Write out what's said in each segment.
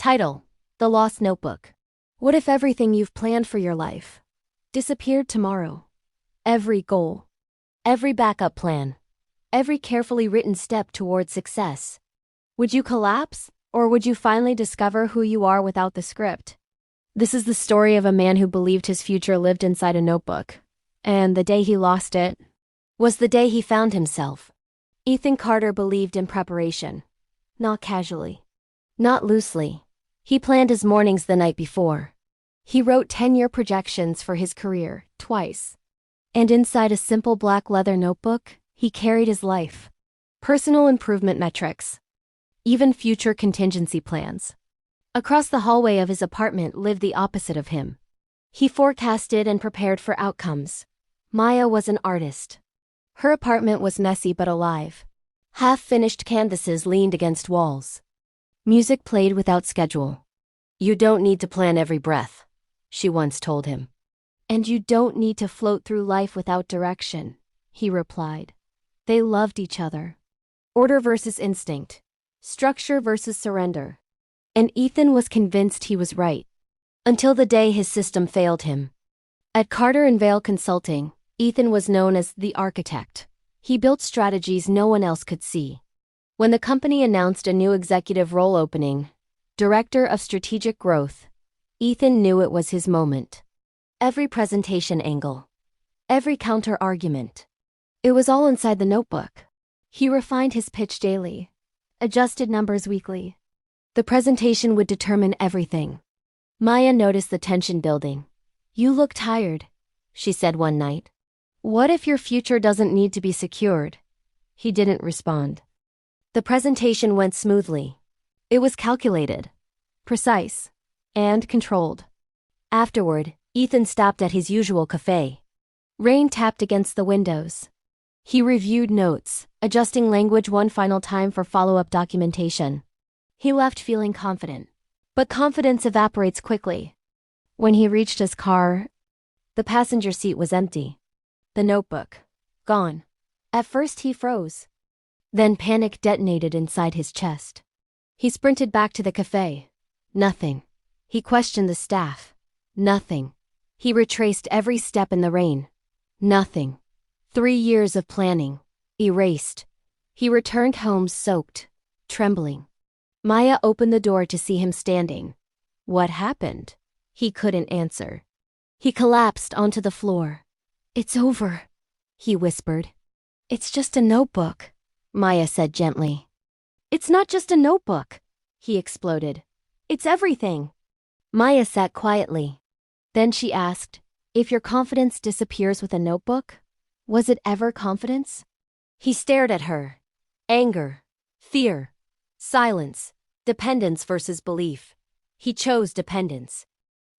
Title: The Lost Notebook. What if everything you've planned for your life disappeared tomorrow? Every goal, every backup plan, every carefully written step toward success. Would you collapse, or would you finally discover who you are without the script? This is the story of a man who believed his future lived inside a notebook, and the day he lost it was the day he found himself. Ethan Carter believed in preparation, not casually, not loosely. He planned his mornings the night before. He wrote 10-year projections for his career, twice. And inside a simple black leather notebook, he carried his life. Personal improvement metrics. Even future contingency plans. Across the hallway of his apartment lived the opposite of him. He forecasted and prepared for outcomes. Maya was an artist. Her apartment was messy but alive. Half-finished canvases leaned against walls. Music played without schedule. "You don't need to plan every breath," she once told him. "And you don't need to float through life without direction," he replied. They loved each other. Order versus instinct. Structure versus surrender. And Ethan was convinced he was right. Until the day his system failed him. At Carter & Vale Consulting, Ethan was known as the architect. He built strategies no one else could see. When the company announced a new executive role opening, Director of Strategic Growth, Ethan knew it was his moment. Every presentation angle, every counter-argument, it was all inside the notebook. He refined his pitch daily, adjusted numbers weekly. The presentation would determine everything. Maya noticed the tension building. "You look tired," she said one night. "What if your future doesn't need to be secured?" He didn't respond. The presentation went smoothly. It was calculated, precise, and controlled. Afterward, Ethan stopped at his usual cafe. Rain tapped against the windows. He reviewed notes, adjusting language one final time for follow-up documentation. He left feeling confident. But confidence evaporates quickly. When he reached his car, the passenger seat was empty. The notebook, gone. At first he froze. Then panic detonated inside his chest. He sprinted back to the cafe. Nothing. He questioned the staff. Nothing. He retraced every step in the rain. Nothing. 3 years of planning. Erased. He returned home soaked, trembling. Maya opened the door to see him standing. What happened? He couldn't answer. He collapsed onto the floor. "It's over," he whispered. "It's just a notebook," Maya said gently. "It's not just a notebook," he exploded. "It's everything." Maya sat quietly. Then she asked, "If your confidence disappears with a notebook, was it ever confidence?" He stared at her. Anger, fear, silence, dependence versus belief. He chose dependence.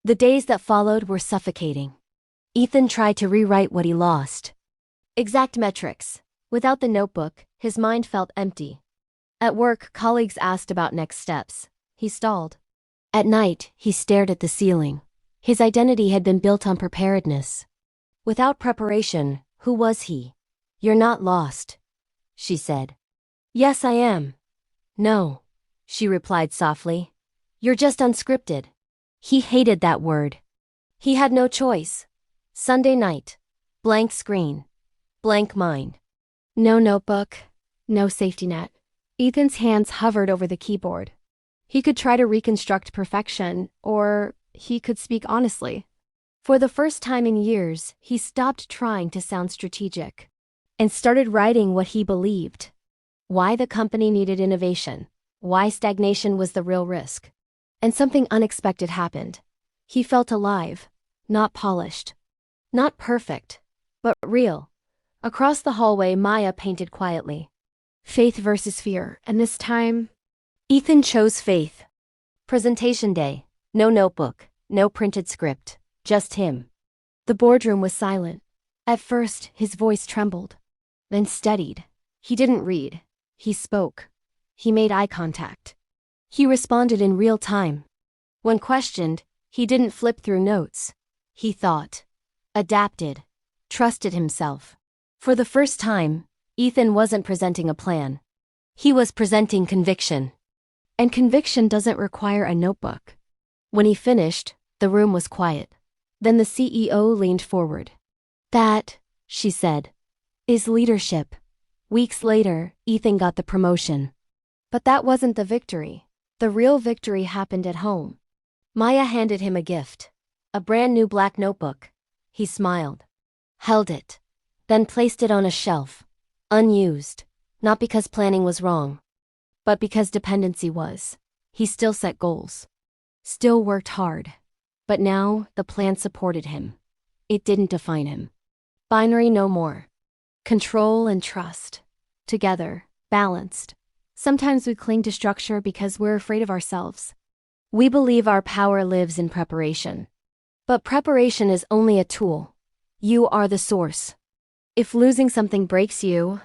The days that followed were suffocating. Ethan tried to rewrite what he lost. Exact metrics. Without the notebook, his mind felt empty. At work, colleagues asked about next steps. He stalled. At night, he stared at the ceiling. His identity had been built on preparedness. Without preparation, who was he? "You're not lost," she said. "Yes, I am." "No," she replied softly. "You're just unscripted." He hated that word. He had no choice. Sunday night. Blank screen. Blank mind. No notebook. No safety net. Ethan's hands hovered over the keyboard. He could try to reconstruct perfection, or he could speak honestly. For the first time in years, he stopped trying to sound strategic and started writing what he believed. Why the company needed innovation. Why stagnation was the real risk. And something unexpected happened. He felt alive, not polished, not perfect, but real. Across the hallway, Maya painted quietly. Faith versus fear, and this time, Ethan chose faith. Presentation day. No notebook, no printed script, just him. The boardroom was silent. At first, his voice trembled, then steadied. He didn't read. He spoke. He made eye contact. He responded in real time. When questioned, he didn't flip through notes. He thought, adapted, trusted himself. For the first time, Ethan wasn't presenting a plan. He was presenting conviction. And conviction doesn't require a notebook. When he finished, the room was quiet. Then the CEO leaned forward. That, she said, is leadership. Weeks later, Ethan got the promotion. But that wasn't the victory. The real victory happened at home. Maya handed him a gift. A brand new black notebook. He smiled. Held it. Then placed it on a shelf. Unused. Not because planning was wrong, but because dependency was. He still set goals. Still worked hard. But now, the plan supported him. It didn't define him. Binary no more. Control and trust. Together, balanced. Sometimes we cling to structure because we're afraid of ourselves. We believe our power lives in preparation. But preparation is only a tool. You are the source. If losing something breaks you,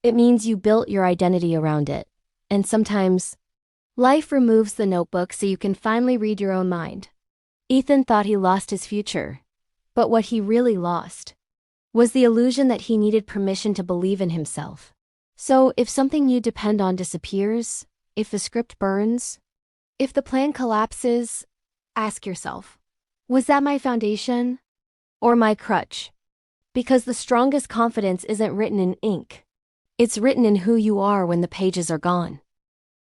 it means you built your identity around it. And sometimes, life removes the notebook so you can finally read your own mind. Ethan thought he lost his future. But what he really lost was the illusion that he needed permission to believe in himself. So, if something you depend on disappears, if the script burns, if the plan collapses, ask yourself, was that my foundation or my crutch? Because the strongest confidence isn't written in ink. It's written in who you are when the pages are gone.